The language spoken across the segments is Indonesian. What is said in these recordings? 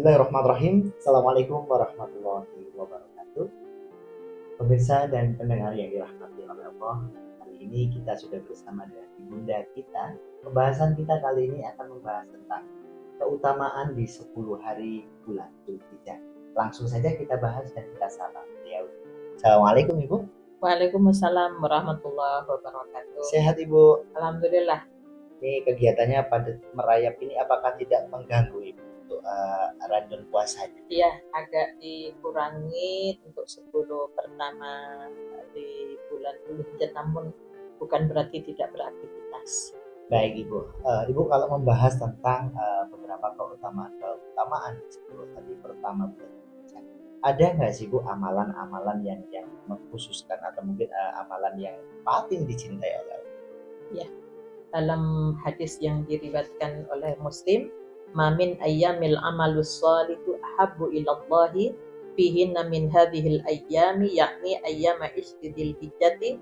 Bismillahirrahmanirrahim. Assalamualaikum warahmatullahi wabarakatuh. Pemirsa dan pendengar yang dirahmati oleh Allah, kali ini kita sudah bersama dengan ibunda kita. Pembahasan kita kali ini akan membahas tentang keutamaan di 10 hari bulan Dzulhijjah. Langsung saja kita bahas dan kita sapa beliau. Assalamualaikum Ibu. Waalaikumsalam warahmatullahi wabarakatuh. Sehat Ibu? Alhamdulillah. Ini kegiatannya pada merayap ini apakah tidak mengganggu Ibu untuk ramadan puasanya? Iya, agak dikurangi untuk 10 pertama di bulan Dzulhijjah, namun bukan berarti tidak beraktivitas. Baik Ibu, Ibu kalau membahas tentang beberapa keutamaan 10 hari pertama bulan Dzulhijjah, ada nggak sih Bu amalan-amalan yang mengkhususkan atau mungkin amalan yang paling dicintai oleh Allah? Ya, dalam hadis yang diriwayatkan oleh Muslim, "Mamin ayyamil amalus shalihu ahabbu ilallahi fihinna min hadhil ayyami yakni ayyama ishdil hijjati."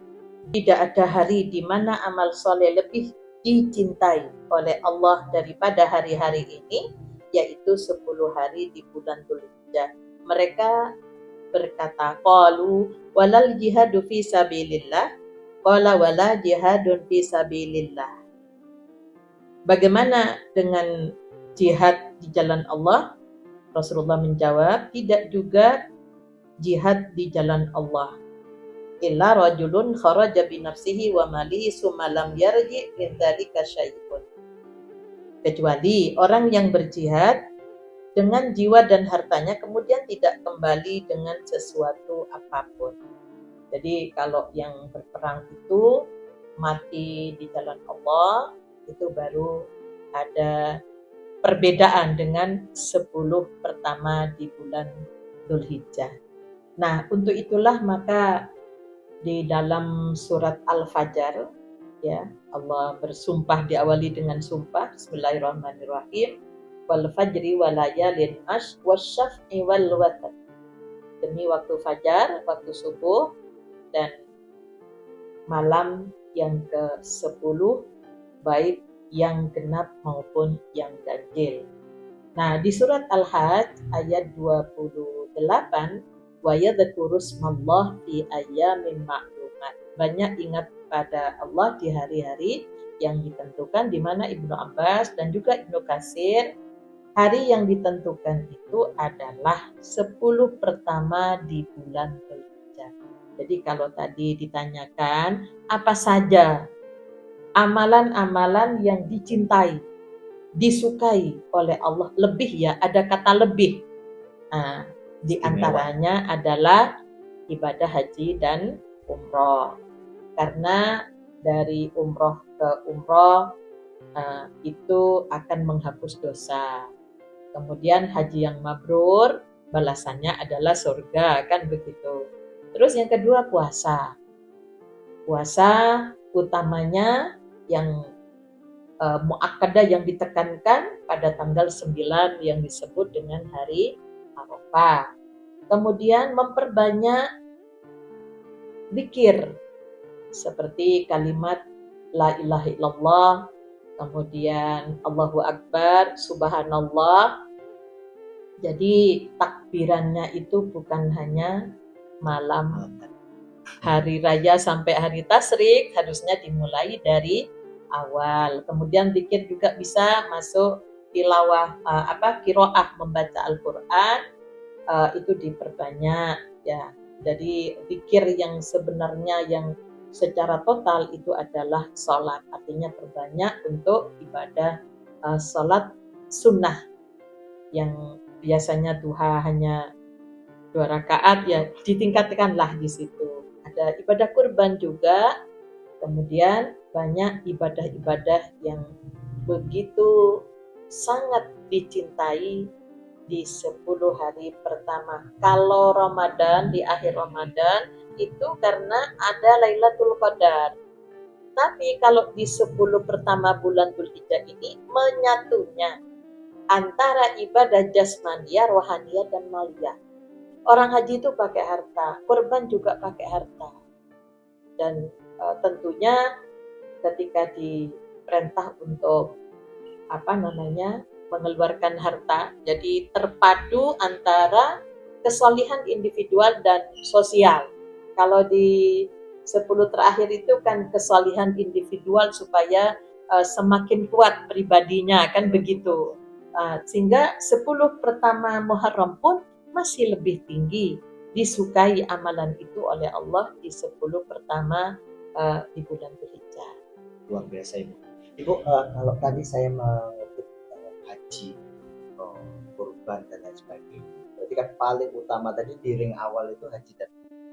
Tidak ada hari di mana amal soleh lebih dicintai oleh Allah daripada hari-hari ini, yaitu 10 hari di bulan Dzulhijjah. Mereka berkata, qalu walal jihadu fi sabilillah, qala wala jihadun fi sabilillah. Bagaimana dengan jihad di jalan Allah? Rasulullah menjawab, tidak juga jihad di jalan Allah. Illa rajulun kharaja bi nafsihi wa malihi summa lam yarji min dzalika syai'un. Kecuali orang yang berjihad dengan jiwa dan hartanya kemudian tidak kembali dengan sesuatu apapun. Jadi kalau yang berperang itu mati di jalan Allah, itu baru ada perbedaan dengan 10 pertama di bulan Dzulhijjah. Nah, untuk itulah maka di dalam surat Al-Fajr, ya, Allah bersumpah, diawali dengan sumpah, Bismillahirrahmanirrahim, wal fajri wa layalin ash wasyaf'i wal watr. Demi waktu fajar, waktu subuh, dan malam yang ke-10, baik yang genap maupun yang ganjil. Nah, di surat Al-Hajj ayat 28, wa yadhkuru smallah fi ayyamin ma'lumat. Banyak ingat pada Allah di hari-hari yang ditentukan, di mana Ibnu Abbas dan juga Ibnu Katsir, hari yang ditentukan itu adalah 10 pertama di bulan Dzulhijjah. Jadi kalau tadi ditanyakan apa saja amalan-amalan yang dicintai, disukai oleh Allah, lebih ya, ada kata lebih. Nah, di antaranya adalah ibadah haji dan umroh. Karena dari umroh ke umroh itu akan menghapus dosa. Kemudian haji yang mabrur, balasannya adalah surga, kan begitu. Terus yang kedua puasa. Puasa utamanya yang muakkadah yang ditekankan pada tanggal 9 yang disebut dengan hari Arafah. Kemudian memperbanyak zikir seperti kalimat la ilaha illallah, kemudian Allahu Akbar, Subhanallah. Jadi takbirannya itu bukan hanya malam hari raya sampai hari tasyrik, harusnya dimulai dari awal. Kemudian zikir juga bisa masuk tilawah, qiraah, membaca Al-Qur'an, itu diperbanyak ya. Jadi zikir yang sebenarnya yang secara total itu adalah sholat, artinya perbanyak untuk ibadah sholat sunnah yang biasanya duha hanya 2 rakaat, ya ditingkatkanlah di situ. Ada ibadah kurban juga, kemudian banyak ibadah-ibadah yang begitu sangat dicintai di 10 hari pertama. Kalau Ramadan, di akhir Ramadan, itu karena ada Lailatul Qadar. Tapi kalau di 10 pertama bulan Dzulhijjah ini menyatunya antara ibadah jasmaniyah, rohaniyah, dan maliyah. Orang haji itu pakai harta, kurban juga pakai harta. Dan tentunya ketika diperintah untuk mengeluarkan harta. Jadi terpadu antara kesolihan individual dan sosial. Kalau di 10 terakhir itu kan kesolihan individual supaya semakin kuat pribadinya, kan begitu. Sehingga 10 pertama Muharram pun masih lebih tinggi disukai amalan itu oleh Allah di 10 pertama di bulan Dzulhijjah. Luar biasa Ibu. Ibu, kalau tadi saya mengutip haji, kurban dan lain sebagainya. Berarti kan paling utama tadi di ring awal itu haji dan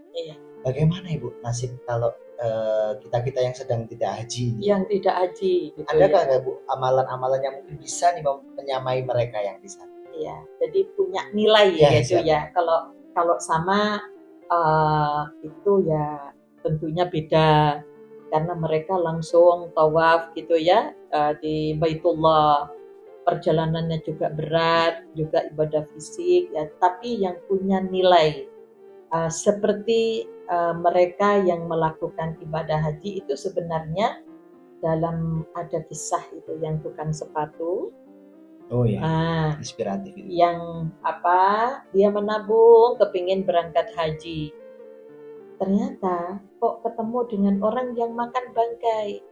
Iya. bagaimana Ibu nasib kalau kita yang sedang tidak haji? Yang tidak haji, gitu Adakah ya. nggak Bu amalan-amalan yang mungkin bisa nih menyamai mereka yang di sana? Iya, jadi punya nilai Ya, gitu siap. ya. Kalau sama itu ya tentunya beda karena mereka langsung tawaf gitu ya di Baitullah. Perjalanannya juga berat, juga ibadah fisik ya, tapi yang punya nilai seperti mereka yang melakukan ibadah haji itu sebenarnya dalam ada kisah itu yang tukang sepatu. Oh ya, Ah, inspiratif itu. yang dia menabung kepingin berangkat haji, ternyata kok ketemu dengan orang yang makan bangkai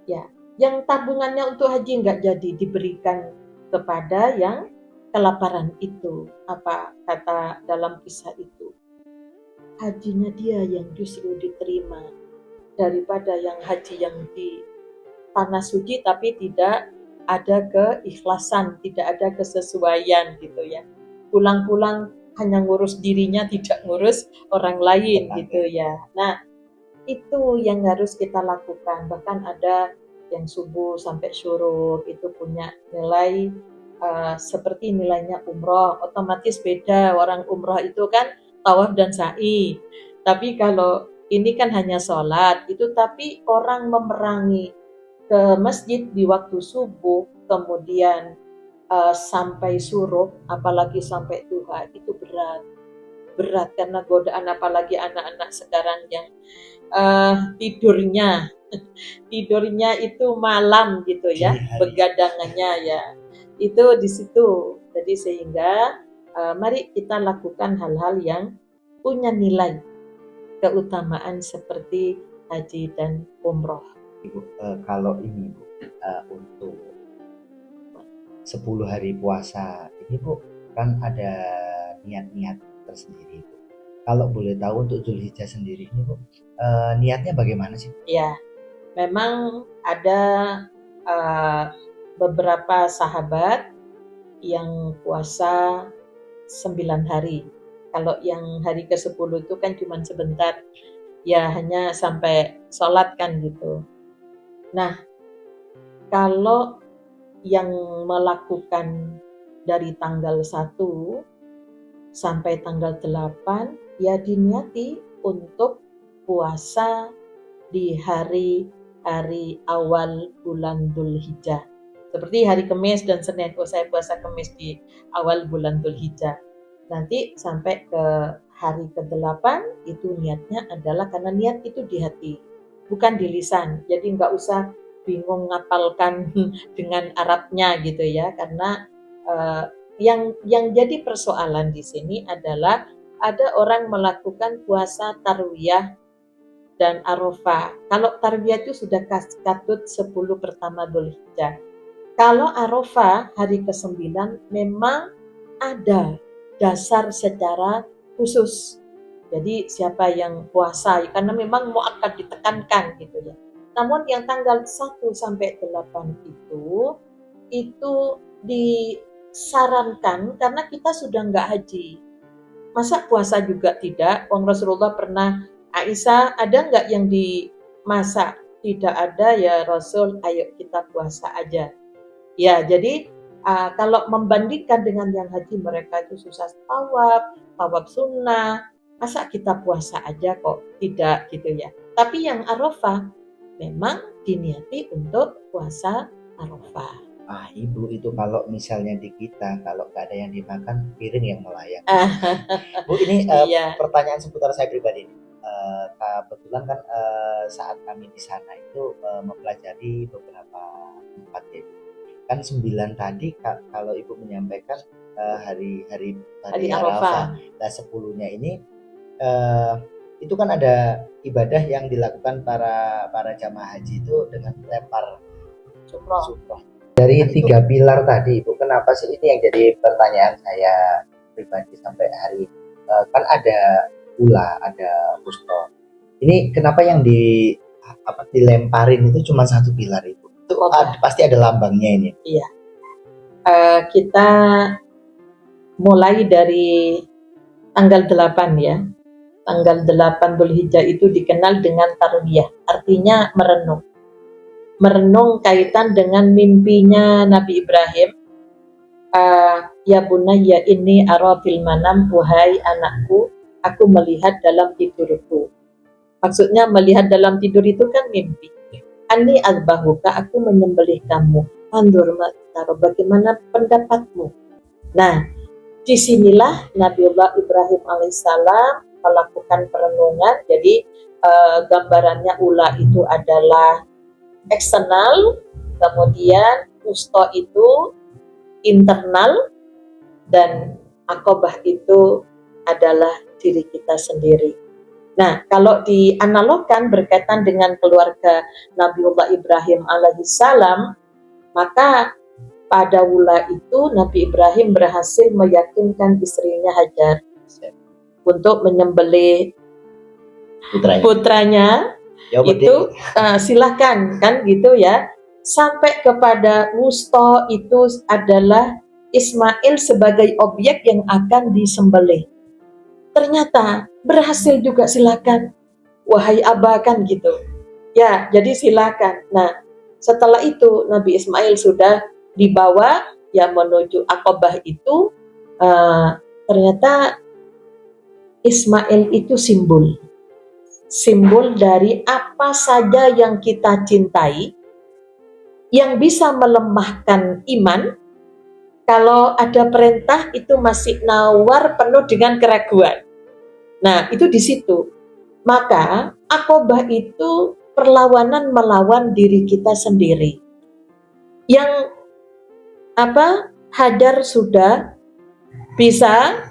ya, yang tabungannya untuk haji nggak jadi diberikan kepada yang kelaparan itu. Apa kata dalam kisah itu, hajinya dia yang justru diterima daripada yang haji yang di tanah suci tapi tidak ada keikhlasan, tidak ada kesesuaian gitu ya. Pulang-pulang hanya ngurus dirinya, tidak ngurus orang lain gitu ya. Nah, itu yang harus kita lakukan. Bahkan ada yang subuh sampai syuruk itu punya nilai seperti nilainya umroh. Otomatis beda, orang umroh itu kan tawaf dan sa'i. Tapi kalau ini kan hanya sholat itu, tapi orang memerangi ke masjid di waktu subuh, kemudian sampai suruh, apalagi sampai duha, itu berat karena godaan, apalagi anak-anak sekarang yang tidurnya itu malam gitu ya, begadangannya ya, itu di situ. Jadi sehingga mari kita lakukan hal-hal yang punya nilai keutamaan seperti haji dan umroh. Ibu, kalau ini Bu, untuk 10 hari puasa ini Bu, kan ada niat-niat tersendiri Bu. Kalau boleh tahu untuk Dzulhijjah sendiri ini Bu, niatnya bagaimana sih? Ya, memang ada beberapa sahabat yang puasa 9 hari. Kalau yang hari ke-10 itu kan cuma sebentar, ya hanya sampai sholat kan gitu. Nah, kalau yang melakukan dari tanggal 1 sampai tanggal 8, ya diniati untuk puasa di hari awal bulan Dzulhijjah. Seperti hari Kamis dan Senin, saya puasa Kamis di awal bulan Dzulhijjah. Nanti sampai ke hari ke-8 itu niatnya adalah, karena niat itu di hati, bukan di lisan. Jadi nggak usah bingung ngapalkan dengan Arabnya gitu ya, karena yang jadi persoalan di sini adalah ada orang melakukan puasa tarwiyah dan Arafah. Kalau tarwiyah itu sudah katut 10 pertama Dzulhijjah. Kalau Arafah hari ke-9 memang ada dasar secara khusus. Jadi siapa yang puasa, karena memang mau akan ditekankan gitu ya. Namun yang tanggal 1 sampai 8 itu disarankan karena kita sudah nggak haji. Masa puasa juga tidak? Wong Rasulullah pernah, Aisyah, ada nggak yang dimasak? Tidak ada ya Rasul, ayo kita puasa aja. Ya, jadi kalau membandingkan dengan yang haji, mereka itu susah tawaf sunnah, masa kita puasa aja kok tidak gitu ya. Tapi yang Arafah memang diniati untuk puasa Arafah. Ibu, itu kalau misalnya di kita, kalau nggak ada yang dimakan, piring yang melayang. Bu, ini Iya. pertanyaan seputar saya pribadi. Kebetulan kan saat kami di sana itu mempelajari beberapa tempat ya. kan 9 tadi kalau Ibu menyampaikan hari Hari Arafah. Arafah. Nah, 10-nya ini itu kan ada ibadah yang dilakukan para jamaah haji itu dengan lempar Syukron. Dari 3 pilar tadi, Ibu, kenapa sih ini yang jadi pertanyaan saya pribadi sampai hari ini? Kan ada ula, ada wusto. Ini kenapa yang dilemparin itu cuma 1 pilar itu? Itu pasti ada lambangnya ini. Iya. Kita mulai dari tanggal 8 ya. Tanggal 8 Dzulhijjah itu dikenal dengan tarwiyah, artinya merenung. Merenung kaitan dengan mimpinya Nabi Ibrahim. Ya bunayya inni ara fil manam, wahai anakku, aku melihat dalam tidurku. Maksudnya melihat dalam tidur itu kan mimpi. Ani azbahuka, aku menyembelih kamu. Andur mataro, bagaimana pendapatmu? Nah, disinilah Nabiullah Ibrahim alaihissalam melakukan perenungan. Jadi gambarannya ula itu adalah eksternal, kemudian wusto itu internal, dan akobah itu adalah diri kita sendiri. Nah, kalau dianalogkan berkaitan dengan keluarga Nabiullah Ibrahim alaihissalam, maka pada wula itu Nabi Ibrahim berhasil meyakinkan istrinya Hajar untuk menyembelih putranya. Itu silahkan kan gitu ya. Sampai kepada wusto itu adalah Ismail sebagai objek yang akan disembelih. Ternyata berhasil juga, silakan wahai abah, kan gitu ya, jadi silakan. Nah, setelah itu Nabi Ismail sudah dibawa ya menuju Aqabah itu. Ternyata Ismail itu simbol dari apa saja yang kita cintai, yang bisa melemahkan iman. Kalau ada perintah itu masih nawar, penuh dengan keraguan. Nah, itu di situ. Maka Aqabah itu perlawanan melawan diri kita sendiri. Yang Hajar sudah bisa,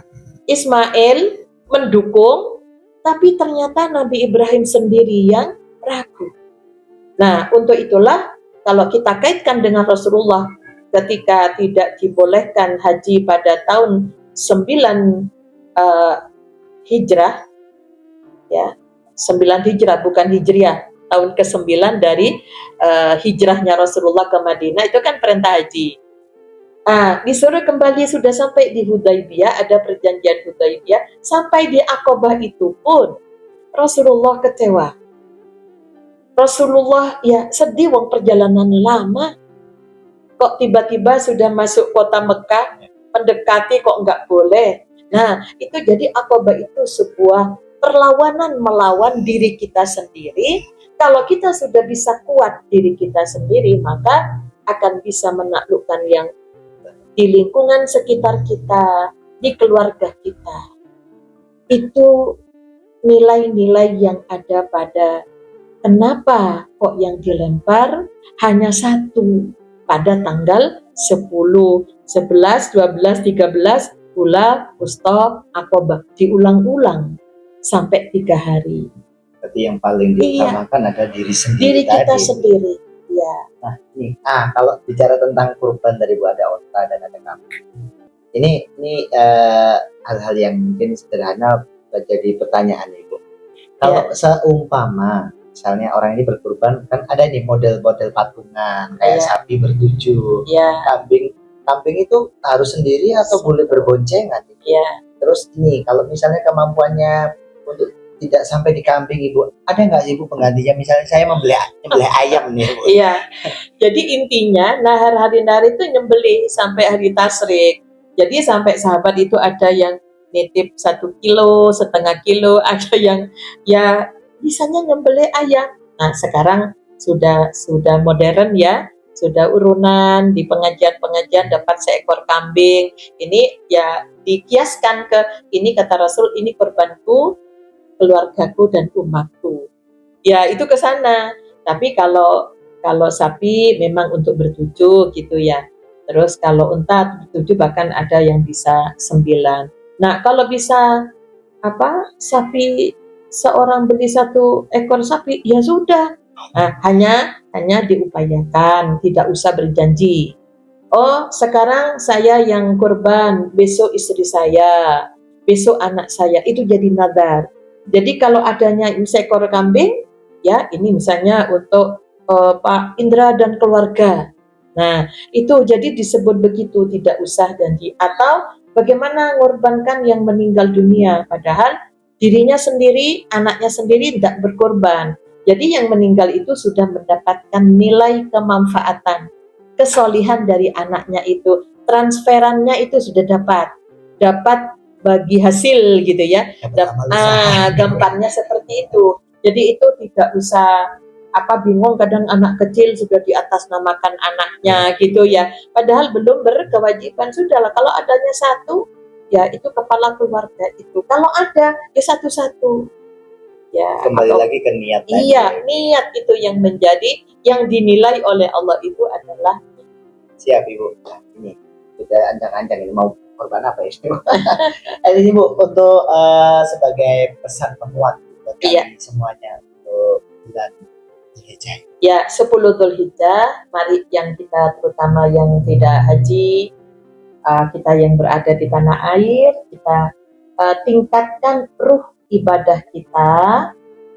Ismail mendukung, tapi ternyata Nabi Ibrahim sendiri yang ragu. Nah, untuk itulah kalau kita kaitkan dengan Rasulullah ketika tidak dibolehkan haji pada tahun 9 Hijrah, ya 9 Hijrah bukan Hijriah, tahun ke-9 dari hijrahnya Rasulullah ke Madinah, itu kan perintah haji. Disuruh kembali, sudah sampai di Hudaybiyah, ada perjanjian Hudaybiyah, sampai di Aqabah itu pun Rasulullah kecewa. Rasulullah ya sedih, wong perjalanan lama, kok tiba-tiba sudah masuk kota Mekah, mendekati kok nggak boleh. Nah, itu jadi Aqabah itu sebuah perlawanan melawan diri kita sendiri. Kalau kita sudah bisa kuat diri kita sendiri, maka akan bisa menaklukkan yang di lingkungan sekitar kita, di keluarga kita. Itu nilai-nilai yang ada pada kenapa kok yang dilempar hanya 1 pada tanggal 10, 11, 12, 13 Ula, wusto, Aqabah, diulang-ulang sampai 3 hari. Berarti yang paling diutamakan ada diri sendiri. Diri kita sendiri. Ya. Nah, ini kalau bicara tentang kurban dari Bu, ada onta dan ada kambing. Ini hal-hal yang mungkin sederhana jadi pertanyaan Ibu. Kalau seumpama misalnya orang ini berkurban, kan ada nih model-model patungan kayak sapi bertujuh, kambing itu harus sendiri atau boleh berboncengan? Terus ini kalau misalnya kemampuannya untuk tidak sampai di kambing Ibu, ada nggak sih Ibu penggantinya? Misalnya saya membeli ayam nih Ibu. Iya, jadi intinya nahar hari itu nyembeli sampai hari tasrik. Jadi sampai sahabat itu ada yang nitip 1 kilo, setengah kilo, ada yang ya bisanya nyembeli ayam. Nah, sekarang sudah modern ya, sudah urunan di pengajian dapat seekor kambing. Ini ya dikiaskan ke ini, kata Rasul, ini korbanku, keluargaku dan umatku. Ya itu ke sana. Tapi kalau Kalau sapi memang untuk bertujuh gitu ya. Terus kalau unta 7, bahkan ada yang bisa 9. Nah, kalau bisa sapi, seorang beli 1 ekor sapi, ya sudah. Nah, hanya diupayakan, tidak usah berjanji. Oh, sekarang saya yang kurban, besok istri saya, besok anak saya, itu jadi nadar. Jadi kalau adanya seekor kambing, ya ini misalnya untuk Pak Indra dan keluarga. Nah, itu jadi disebut begitu, tidak usah janji. Atau bagaimana mengorbankan yang meninggal dunia, padahal dirinya sendiri, anaknya sendiri tidak berkorban. Jadi yang meninggal itu sudah mendapatkan nilai kemanfaatan, kesolihan dari anaknya itu, transferannya itu sudah dapat bagi hasil gitu ya. Gambarnya seperti itu. Jadi itu tidak usah bingung, kadang anak kecil sudah di atas namakan anaknya gitu ya. Padahal belum berkewajiban, sudahlah kalau adanya 1 ya itu kepala keluarga itu. Kalau ada ya 1-1. Ya, Kembali lagi ke niat tadi. Iya, niat itu yang menjadi, yang dinilai oleh Allah itu adalah. Siap Ibu. Nah, ini sudah ancang-ancang ini mau korban apa ya? Ini Bu, untuk sebagai pesan penguat buat kami semuanya untuk bulan Dzulhijjah. Ya, 10 Dzulhijjah, mari yang kita, terutama yang tidak haji, kita yang berada di tanah air, kita tingkatkan ruh ibadah kita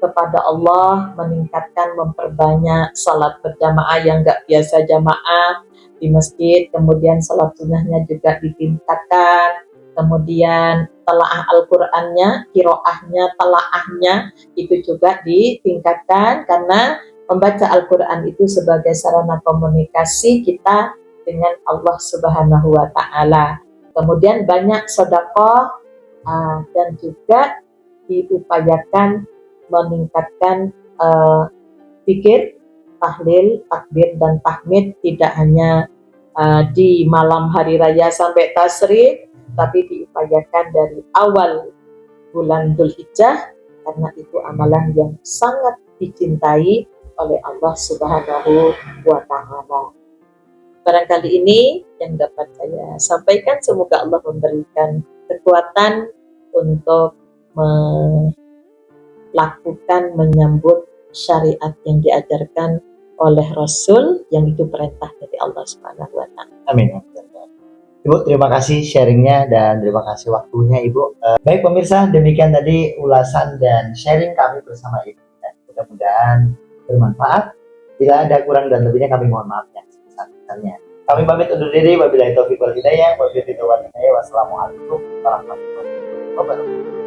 kepada Allah, meningkatkan, memperbanyak salat berjamaah yang nggak biasa jamaah di masjid, kemudian salat sunnahnya juga ditingkatkan, kemudian telaah Al-Qur'annya, qiraahnya, telaahnya itu juga ditingkatkan, karena membaca Al-Qur'an itu sebagai sarana komunikasi kita dengan Allah Subhanahu wa Ta'ala. Kemudian banyak sedekah, dan juga diupayakan meningkatkan zikir, tahlil, takbir, dan tahmid, tidak hanya di malam hari raya sampai tasrik, tapi diupayakan dari awal bulan Dzulhijjah, karena itu amalan yang sangat dicintai oleh Allah Subhanahu wa Ta'ala. Barangkali ini yang dapat saya sampaikan. Semoga Allah memberikan kekuatan untuk melakukan, menyambut syariat yang diajarkan oleh Rasul, yang itu perintah dari Allah Subhanahu wa Ta'ala. Amin. Ibu, terima kasih sharingnya dan terima kasih waktunya Ibu. Baik pemirsa, demikian tadi ulasan dan sharing kami bersama Ibu. Mudah-mudahan bermanfaat. Bila ada kurang dan lebihnya kami mohon maaf ya sebesar-besarnya. Kami pamit undur diri. Wabillahi taufiq wal hidayah. Wassalamualaikum warahmatullahi wabarakatuh.